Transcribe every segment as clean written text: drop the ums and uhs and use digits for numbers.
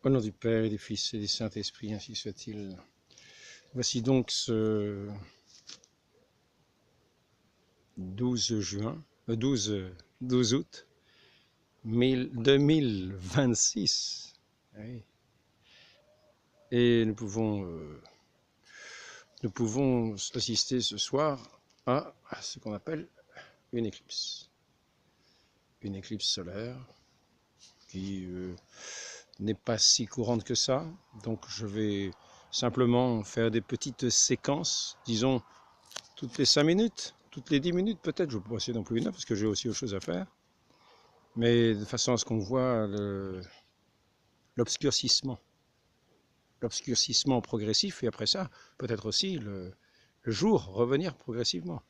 Au nom du Père et du Fils et du Saint-Esprit, ainsi soit-il. Voici donc ce 12 juin, 12 août 2026. Oui. Et nous pouvons assister ce soir à ce qu'on appelle une éclipse. Une éclipse solaire qui n'est pas si courante que ça. Donc je vais simplement faire des petites séquences, disons toutes les 5 minutes, toutes les 10 minutes peut-être, je ne vais pas passer non plus une heure parce que j'ai aussi autre chose à faire. Mais de façon à ce qu'on voit l'obscurcissement progressif et après ça, peut-être aussi le jour revenir progressivement.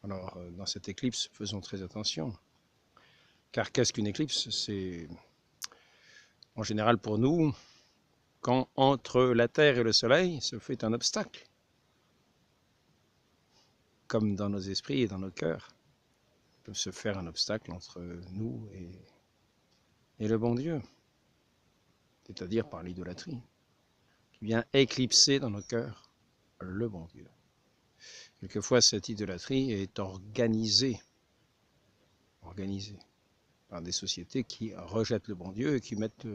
Alors dans cette éclipse, faisons très attention. Car qu'est-ce qu'une éclipse? C'est en général pour nous, quand entre la Terre et le Soleil se fait un obstacle, comme dans nos esprits et dans nos cœurs, peut se faire un obstacle entre nous et le bon Dieu, c'est-à-dire par l'idolâtrie, qui vient éclipser dans nos cœurs le bon Dieu. Quelquefois, cette idolâtrie est organisée par des sociétés qui rejettent le bon Dieu et qui mettent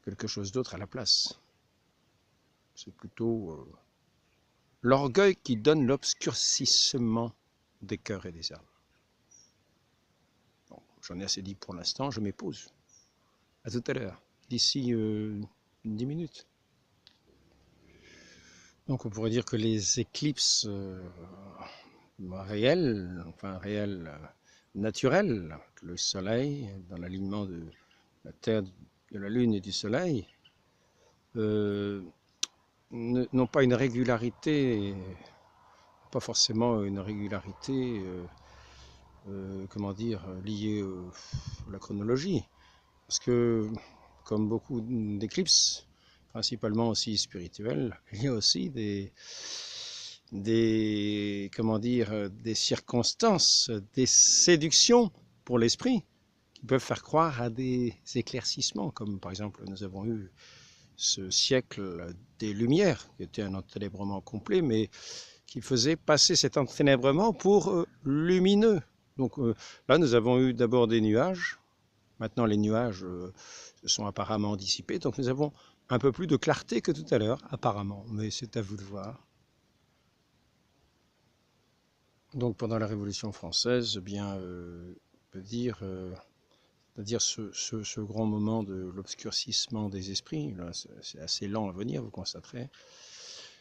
quelque chose d'autre à la place. C'est plutôt l'orgueil qui donne l'obscurcissement des cœurs et des âmes. Bon, j'en ai assez dit pour l'instant, je m'épose. À tout à l'heure, d'ici 10 minutes. Donc on pourrait dire que les éclipses réelles, naturelles, le soleil, dans l'alignement de la Terre, de la Lune et du Soleil, n'ont pas une régularité, pas forcément une régularité, liée à la chronologie. Parce que, comme beaucoup d'éclipses, principalement aussi spirituelles, il y a aussi des circonstances, des séductions pour l'esprit qui peuvent faire croire à des éclaircissements, comme par exemple nous avons eu ce siècle des Lumières, qui était un enténébrement complet, mais qui faisait passer cet enténébrement pour lumineux. Donc là, nous avons eu d'abord des nuages. Maintenant, les nuages se sont apparemment dissipés, donc nous avons un peu plus de clarté que tout à l'heure, apparemment, mais c'est à vous de voir. Donc pendant la Révolution française, c'est-à-dire ce grand moment de l'obscurcissement des esprits, là c'est assez lent à venir, vous constaterez,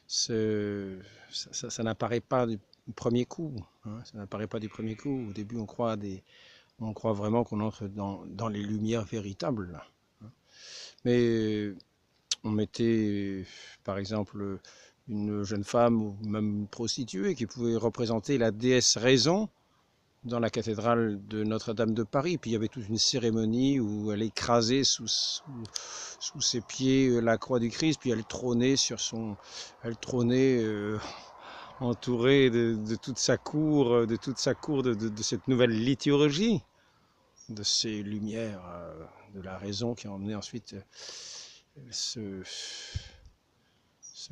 ça n'apparaît pas du premier coup, hein, ça n'apparaît pas du premier coup. Au début, on croit vraiment qu'on entre dans les lumières véritables, hein. Mais on mettait, par exemple, une jeune femme ou même une prostituée qui pouvait représenter la déesse Raison dans la cathédrale de Notre-Dame de Paris. Puis il y avait toute une cérémonie où elle écrasait sous ses pieds la croix du Christ, puis elle trônait entourée de toute sa cour, de cette nouvelle liturgie, de ces lumières de la raison qui ont emmené ensuite ce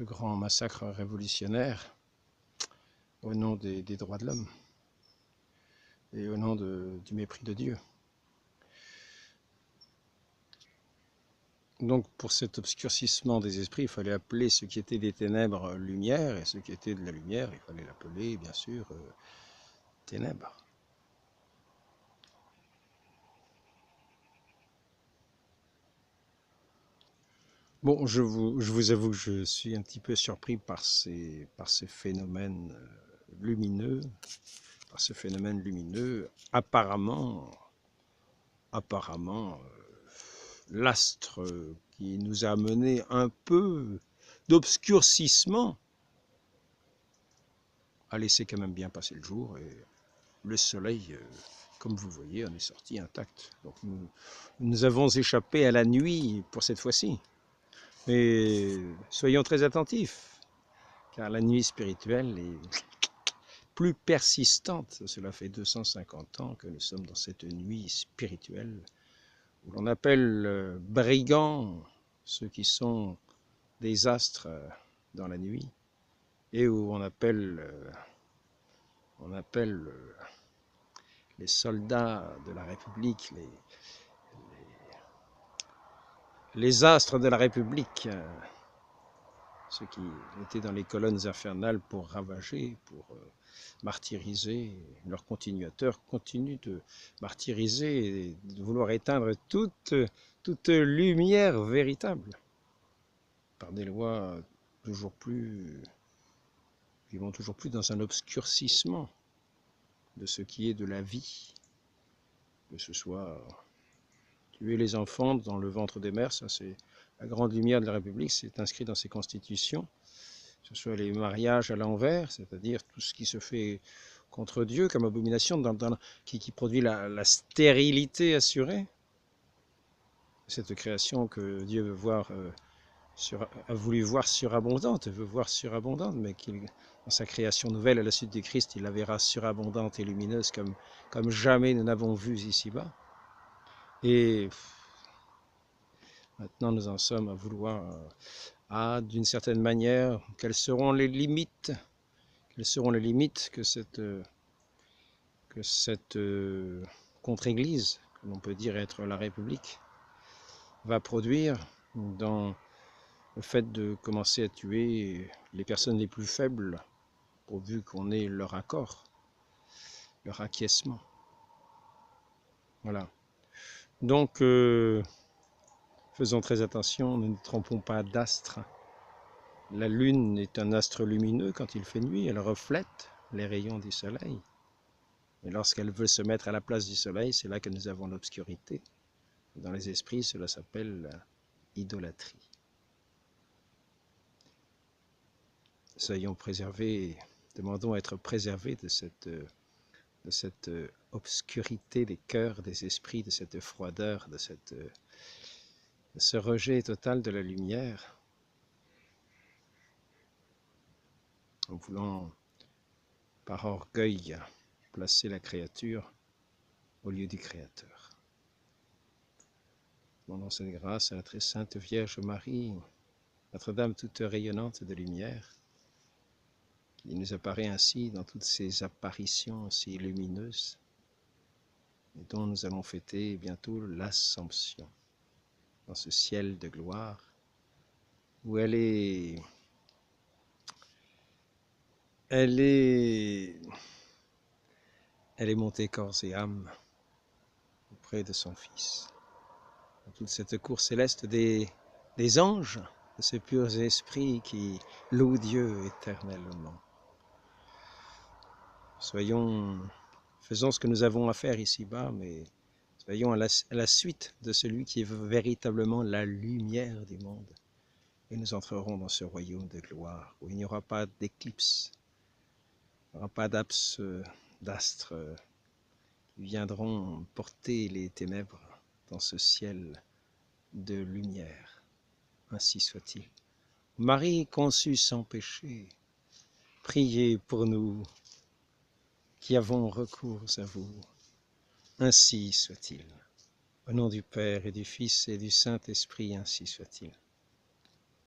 grand massacre révolutionnaire au nom des droits de l'homme et au nom du mépris de Dieu. Donc pour cet obscurcissement des esprits, il fallait appeler ce qui était des ténèbres lumière, et ce qui était de la lumière, il fallait l'appeler bien sûr ténèbres. Bon, je vous avoue que je suis un petit peu surpris par ces phénomènes lumineux, apparemment, l'astre qui nous a amené un peu d'obscurcissement a laissé quand même bien passer le jour, et le soleil, comme vous le voyez, en est sorti intact. Donc nous avons échappé à la nuit pour cette fois-ci. Mais soyons très attentifs, car la nuit spirituelle est plus persistante. Cela fait 250 ans que nous sommes dans cette nuit spirituelle où l'on appelle brigands ceux qui sont des astres dans la nuit, et où on appelle les soldats de la République, les astres de la République, ceux qui étaient dans les colonnes infernales pour ravager, pour martyriser. Leurs continuateurs continuent de martyriser et de vouloir éteindre toute lumière véritable par des lois toujours plus, qui vont toujours plus dans un obscurcissement de ce qui est de la vie, que ce soit tuer les enfants dans le ventre des mères, ça c'est la grande lumière de la République, c'est inscrit dans ses constitutions, que ce soit les mariages à l'envers, c'est-à-dire tout ce qui se fait contre Dieu comme abomination, qui produit la stérilité assurée, cette création que Dieu veut voir, a voulu voir surabondante, veut voir surabondante, mais dans sa création nouvelle à la suite du Christ, il la verra surabondante et lumineuse comme jamais nous n'avons vu ici-bas. Et maintenant nous en sommes à vouloir, d'une certaine manière, quelles seront les limites que cette contre-église, que l'on peut dire être la République, va produire dans le fait de commencer à tuer les personnes les plus faibles, pourvu qu'on ait leur accord, leur acquiescement. Voilà. Donc, faisons très attention, ne nous trompons pas d'astre. La lune est un astre lumineux quand il fait nuit, elle reflète les rayons du soleil. Et lorsqu'elle veut se mettre à la place du soleil, c'est là que nous avons l'obscurité. Dans les esprits, cela s'appelle idolâtrie. Soyons préservés, demandons à être préservés de cette obscurité des cœurs, des esprits, de cette froideur, de ce rejet total de la lumière, en voulant par orgueil placer la créature au lieu du Créateur. Demandons cette grâce à la très sainte Vierge Marie, Notre-Dame toute rayonnante de lumière, qui nous apparaît ainsi dans toutes ces apparitions si lumineuses, et dont nous allons fêter bientôt l'Assomption, dans ce ciel de gloire, où elle est montée corps et âme auprès de son Fils. Dans toute cette cour céleste des anges, de ces purs esprits qui louent Dieu éternellement. Faisons ce que nous avons à faire ici-bas, mais soyons à la suite de celui qui est véritablement la lumière du monde. Et nous entrerons dans ce royaume de gloire, où il n'y aura pas d'éclipse, il n'y aura pas d'astres qui viendront porter les ténèbres dans ce ciel de lumière. Ainsi soit-il. Marie conçue sans péché, priez pour nous qui avons recours à vous. Ainsi soit-il. Au nom du Père et du Fils et du Saint-Esprit, ainsi soit-il.